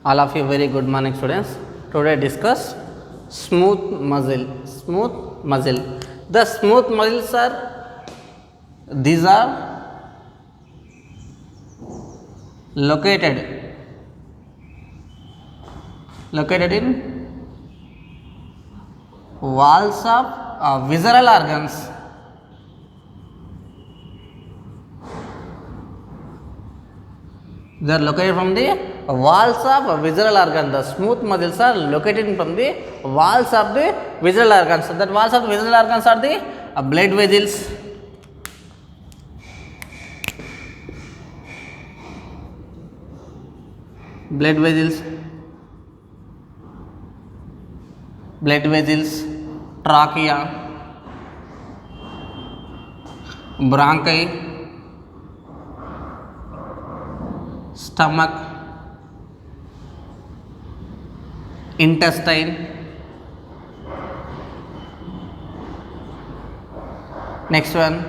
All of you very good morning students. Today discuss smooth muscle. Smooth muscle. The smooth muscles are these are located in walls of visceral organs. They are located from the walls of visceral organs. The smooth muscles are located from the walls of the visceral organs. That walls of the visceral organs are the blood vessels, trachea, bronchi, stomach, intestine, next one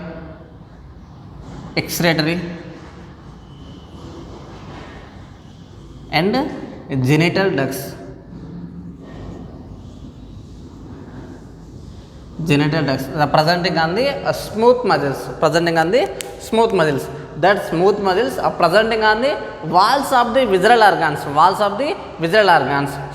excretory and genital ducts. Presenting on the smooth muscles. That smooth muscles are presenting on the walls of the visceral organs.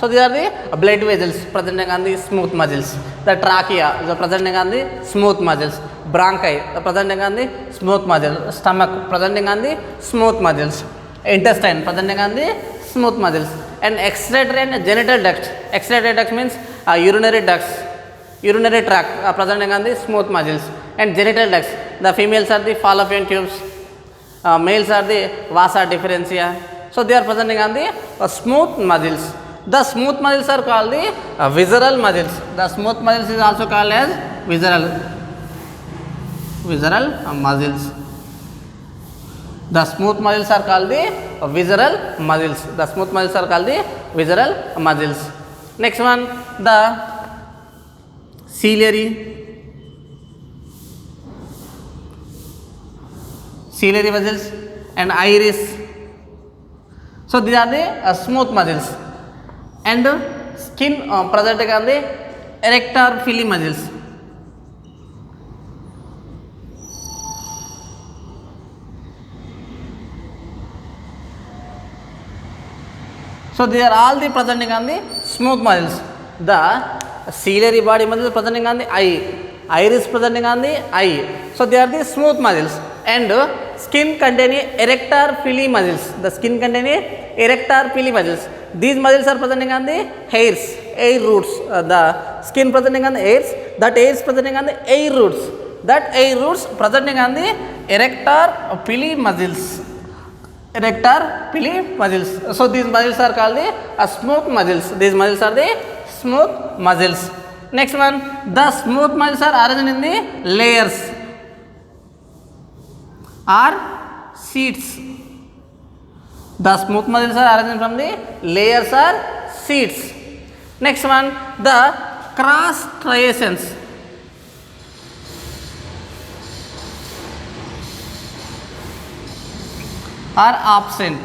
So these are the blood vessels presenting on the smooth muscles. The trachea is presenting on the smooth muscles. Bronchi presenting on the smooth muscles. Stomach presenting on the smooth muscles. Intestine presenting on the smooth muscles. And excretory and genital duct. Excretory duct means urinary ducts. Urinary tract presenting on the smooth muscles. And genital ducts. The females are the fallopian tubes. Males are the vasa differentia. So they are presenting on the smooth muscles. The smooth muscles are called the visceral muscles. The smooth muscles is also called as visceral muscles. The smooth muscles are called the visceral muscles. Next one, the ciliary muscles and iris. So these are the smooth muscles. And skin presenting on the erector pili muscles. So they are all the presenting on the smooth muscles. The ciliary body muscles presenting on the eye, iris presenting on the eye. So they are the smooth muscles. And skin containing erector pili muscles. The skin containing erector pili muscles. These muscles are presenting on the hairs, air roots. The skin presenting on the hairs, that hairs presenting on the air roots. That air roots presenting on the erector pili muscles. So these muscles are called the smooth muscles. These muscles are the smooth muscles. Next one, the smooth muscles are arranged in the layers or sheets. The smooth muscles are arranged from the layers or sheets. Next one, the cross striations are absent.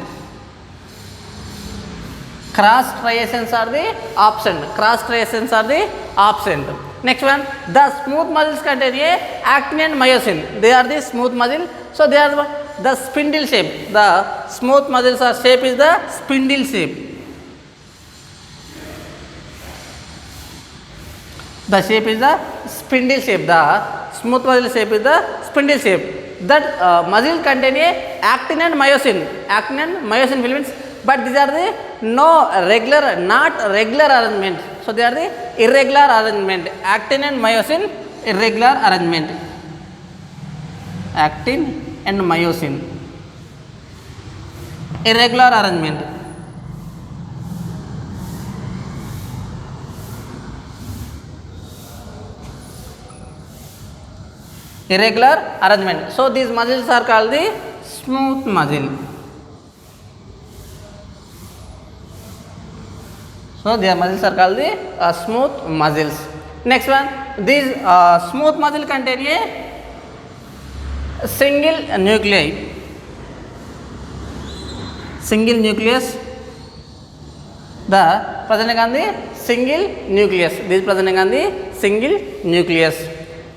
Cross striations are the absent. Next one, the smooth muscles contain actin and myosin. They are the smooth muscle. So they are the spindle shape. The smooth muscles are shape is the spindle shape. The shape is the spindle shape. The smooth muscle shape is the spindle shape. That muscle contain actin and myosin filaments. But these are the not regular arrangement. So they are the irregular arrangement. Actin and myosin irregular arrangement. Actin and myosin irregular arrangement. So these muscles are called the smooth muscle. So their muscles are called the smooth muscles. Next one, these smooth muscle contain a single nuclei, single nucleus the presenting on the single nucleus. This is presenting on the single nucleus.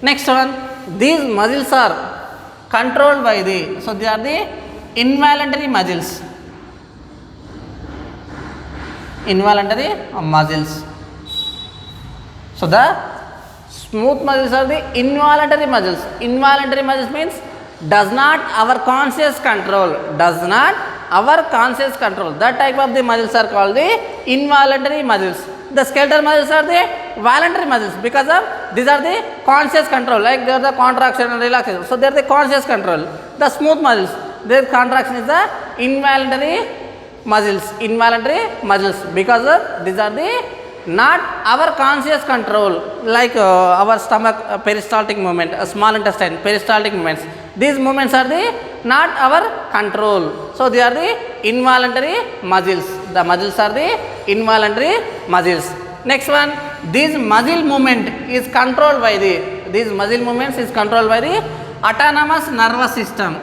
Next one, these muscles are controlled by the, so they are the involuntary muscles. Involuntary muscles. So the smooth muscles are the involuntary muscles. Involuntary muscles means does not our conscious control. Does not our conscious control. That type of the muscles are called the involuntary muscles. The skeletal muscles are the voluntary muscles because of these are the conscious control, like they are the contraction and relaxation. So they are the conscious control. The smooth muscles, their contraction is the involuntary muscles. Involuntary muscles because of these are the not our conscious control, like our stomach peristaltic movement, small intestine peristaltic movements. These movements are the not our control. So they are the involuntary muscles. The muscles are the involuntary muscles. Next one, this muscle movement is controlled by the, these muscle movements is controlled by the autonomous nervous system.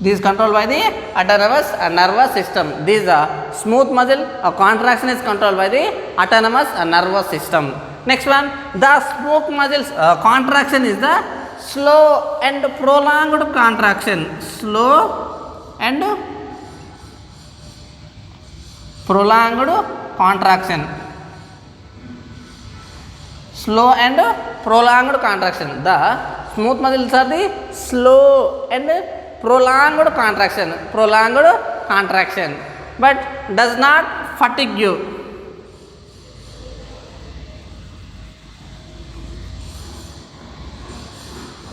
This is controlled by the autonomous nervous system. This smooth muscle contraction is controlled by the autonomous nervous system. Next one, the smooth muscles contraction is the slow and prolonged contraction. Slow and prolonged contraction. Slow and prolonged contraction. The smooth muscles are the slow and prolonged contraction. Prolonged contraction, but does not fatigue you.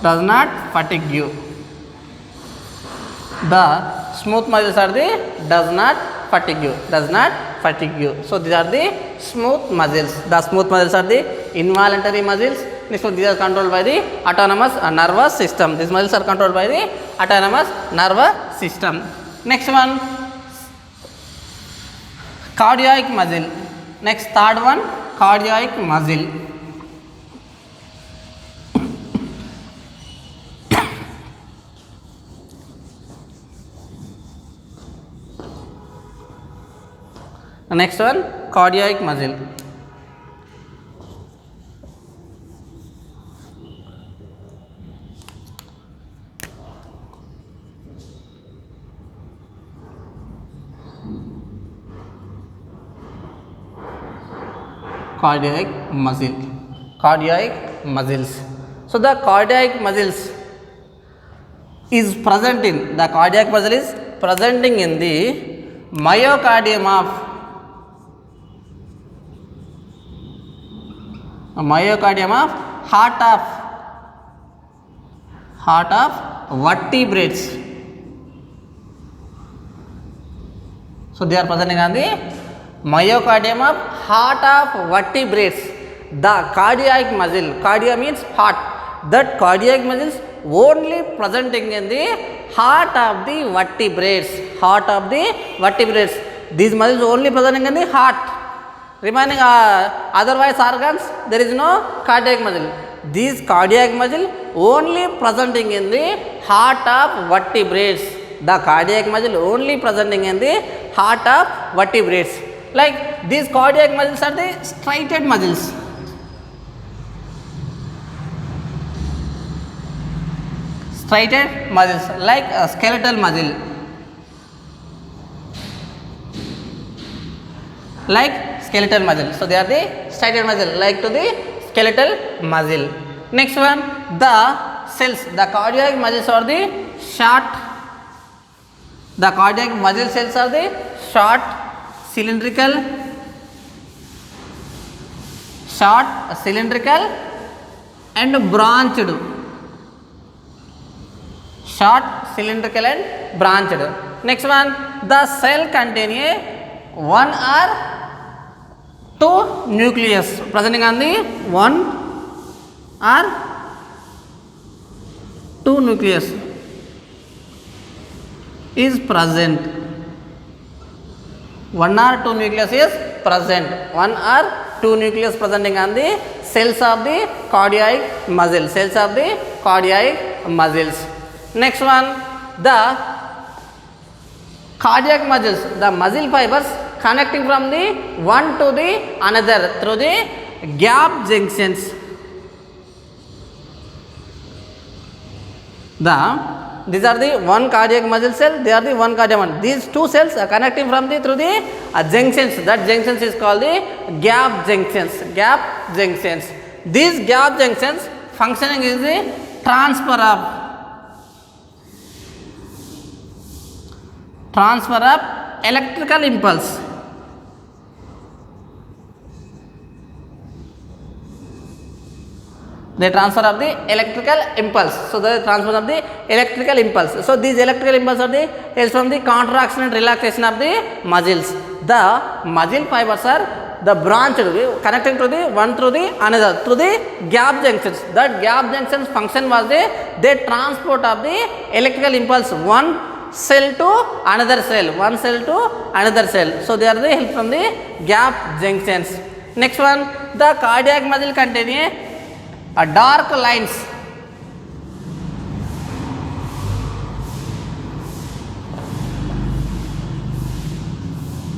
Does not fatigue you. The smooth muscles are the does not fatigue you. Does not fatigue you. So these are the smooth muscles. The smooth muscles are the involuntary muscles. Next one, these are controlled by the autonomous nervous system. These muscles are controlled by the autonomous nervous system. Next one, cardiac muscle. Next, third one, cardiac muscle. Next one, cardiac muscle. Cardiac muscle. Cardiac muscles. So the cardiac muscles is present in, the cardiac muscle is presenting in the myocardium of heart of vertebrates. So they are presenting on the myocardium of heart of vertebrates. The cardiac muscle, cardia means heart, that cardiac muscles only presenting in the heart of the vertebrates. Heart of the vertebrates. These muscles only presenting in the heart. Remaining otherwise organs, there is no cardiac muscle. These cardiac muscle only presenting in the heart of vertebrates. The cardiac muscle only presenting in the heart of vertebrates. Like these cardiac muscles are the striated muscles. Striated muscles like a skeletal muscle. Like skeletal muscle. So they are the striated muscle like to the skeletal muscle. Next one, the cells. The cardiac muscles are the short. The cardiac muscle cells are the short, cylindrical, and branched. Short, cylindrical and branched. Next one, the cell contain a one or two nucleus presenting on the one or two nucleus is present. One or two nucleus is present. One or two nucleus presenting on the cells of the cardiac muscle, cells of the cardiac muscles. Next one, the cardiac muscles, the muscle fibers connecting from the one to the another through the gap junctions. These are the one cardiac muscle cell, they are the one cardiac one. These two cells are connecting from the through the junctions. That junctions is called the gap junctions. Gap junctions. These gap junctions functioning is the transfer of electrical impulse. The transfer of the electrical impulse. So the transfer of the electrical impulse. So these electrical impulse are the is from the contraction and relaxation of the muscles. The muscle fibers are the branched connecting to the one through the another through the gap junctions. That gap junctions function was the transport of the electrical impulse one cell to another cell, one cell to another cell. So they are the help from the gap junctions. Next one, the cardiac muscle contain a dark lines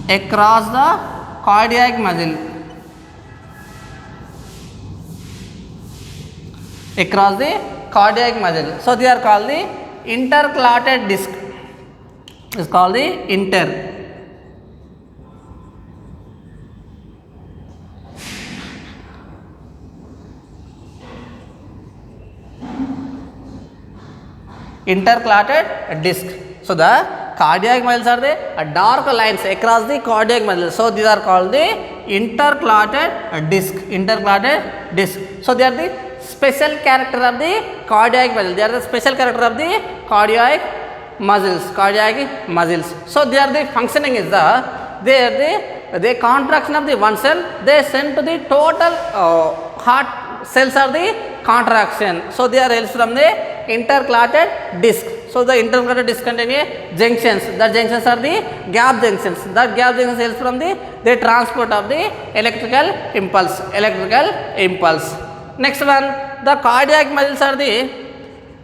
across the cardiac muscle, across the cardiac muscle. So they are called the intercalated disc. Is called the intercalated disc. So the cardiac muscles are the dark lines across the cardiac muscle. So these are called the intercalated disc. Intercalated disc. So they are the special character of the cardiac muscle. They are the special character of the cardiac muscles. Cardiac muscles. So they are the functioning is the contraction of the one cell. They send to the total heart cells are the contraction. So they are helps from the intercalated disc. So the intercalated disc contain a junctions. That junctions are the gap junctions. That gap junctions helps from the transport of the electrical impulse. Electrical impulse. Next one, the cardiac muscles are the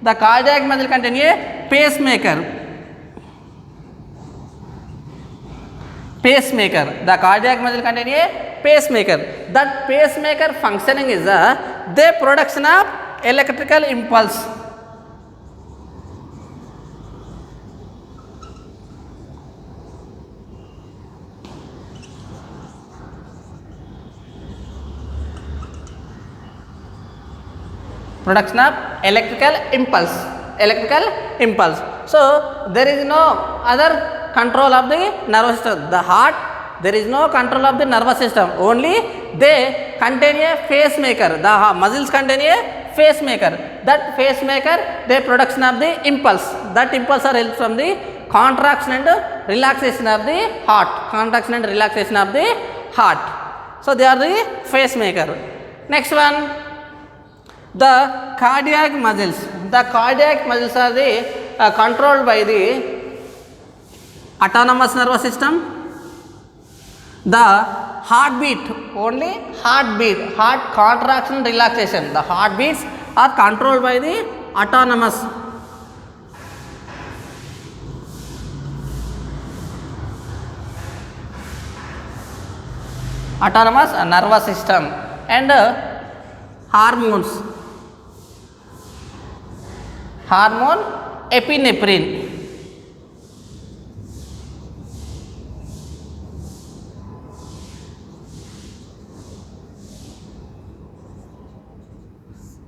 cardiac muscle contain a pacemaker. Pacemaker. The cardiac muscle contain a pacemaker. That pacemaker functioning is the production of electrical impulse. Production of electrical impulse. Electrical impulse. So there is no other control of the nervous system. The heart, there is no control of the nervous system. Only they contain a pacemaker. The muscles contain a pacemaker. That pacemaker, the production of the impulse. That impulse are helped from the contraction and relaxation of the heart. Contraction and relaxation of the heart. So they are the pacemaker. Next one, the cardiac muscles. The cardiac muscles are the controlled by the autonomous nervous system. The heartbeat, only heartbeat, heart contraction and relaxation. The heartbeats are controlled by the autonomous nervous system. And hormones. Hormone epinephrine.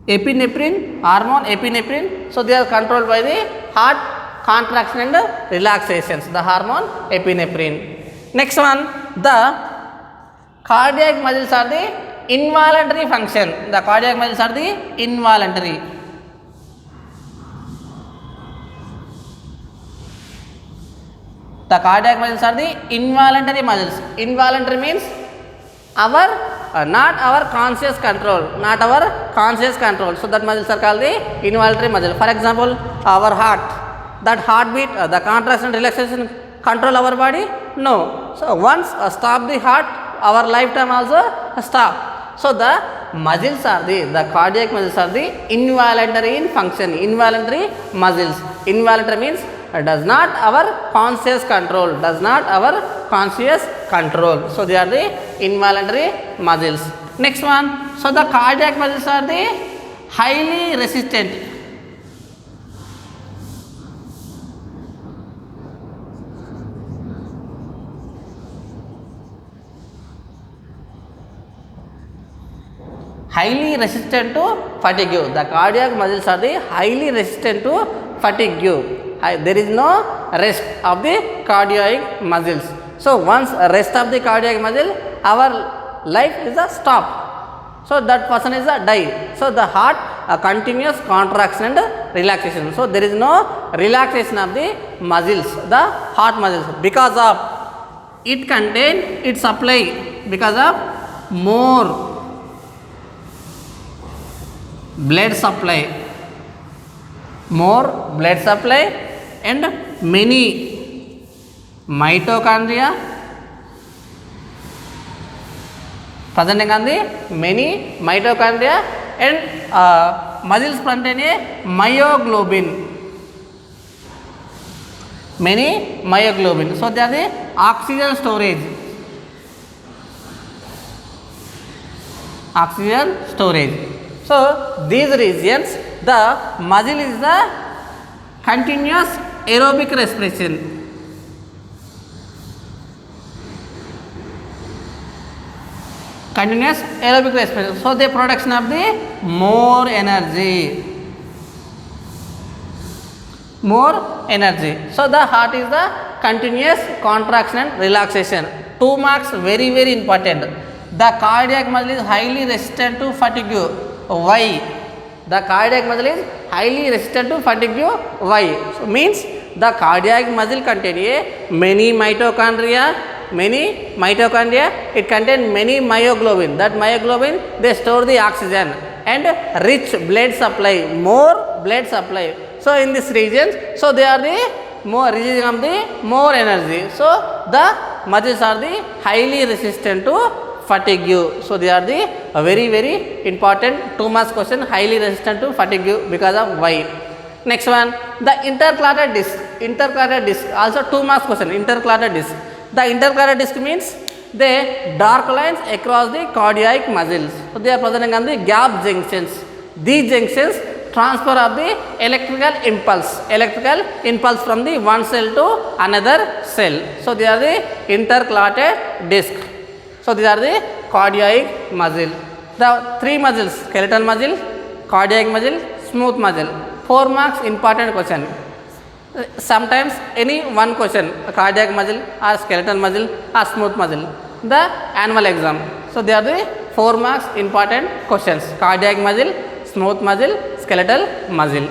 Epinephrine, hormone epinephrine. So they are controlled by the heart contraction and relaxations. The hormone epinephrine. Next one, the cardiac muscles are the involuntary function. The cardiac muscles are the involuntary. The cardiac muscles are the involuntary muscles. Involuntary means our not our conscious control, not our conscious control. So that muscles are called the involuntary muscle. For example, our heart, that heartbeat, the contraction and relaxation control our body? No. So once stop the heart, our lifetime also stop. So the muscles are the cardiac muscles are the involuntary in function. Involuntary muscles. Involuntary means does not our conscious control. Does not our conscious control. So they are the involuntary muscles. Next one. So the cardiac muscles are the highly resistant. Highly resistant to fatigue. The cardiac muscles are the highly resistant to fatigue. There is no rest of the cardiac muscles. So once rest of the cardiac muscle, our life is a stop. So that person is a die. So the heart a continuous contraction and relaxation. So there is no relaxation of the muscles, the heart muscles, because of it contain its supply, because of more blood supply, more blood supply and many mitochondria presenting on the many mitochondria and muscles contain a myoglobin, many myoglobin. So they are the oxygen storage, oxygen storage. So these regions, the muscle is the continuous aerobic respiration. Continuous aerobic respiration. So the production of the more energy. More energy. So the heart is the continuous contraction and relaxation. 2 marks very very important. The cardiac muscle is highly resistant to fatigue. Why? The cardiac muscle is highly resistant to fatigue. Why? So means the cardiac muscle contain many mitochondria. It contains many myoglobin. That myoglobin they store the oxygen and rich blood supply, more blood supply. So in this regions, so they are the more releasing of the more energy. So the muscles are the highly resistant to fatigue. So they are the very very important 2 marks question, highly resistant to fatigue because of why. Next one, the intercalated disc. Intercalated disc also 2 marks question, intercalated disc. The intercalated disc means the dark lines across the cardiac muscles. So they are presenting on the gap junctions. These junctions transfer of the electrical impulse from the one cell to another cell. So they are the intercalated disc. So these are the cardiac muscle. The 3 muscles, skeletal muscle, cardiac muscle, smooth muscle. 4 marks important question. Sometimes any one question, cardiac muscle or skeletal muscle or smooth muscle, the annual exam. So they are the 4 marks important questions, cardiac muscle, smooth muscle, skeletal muscle.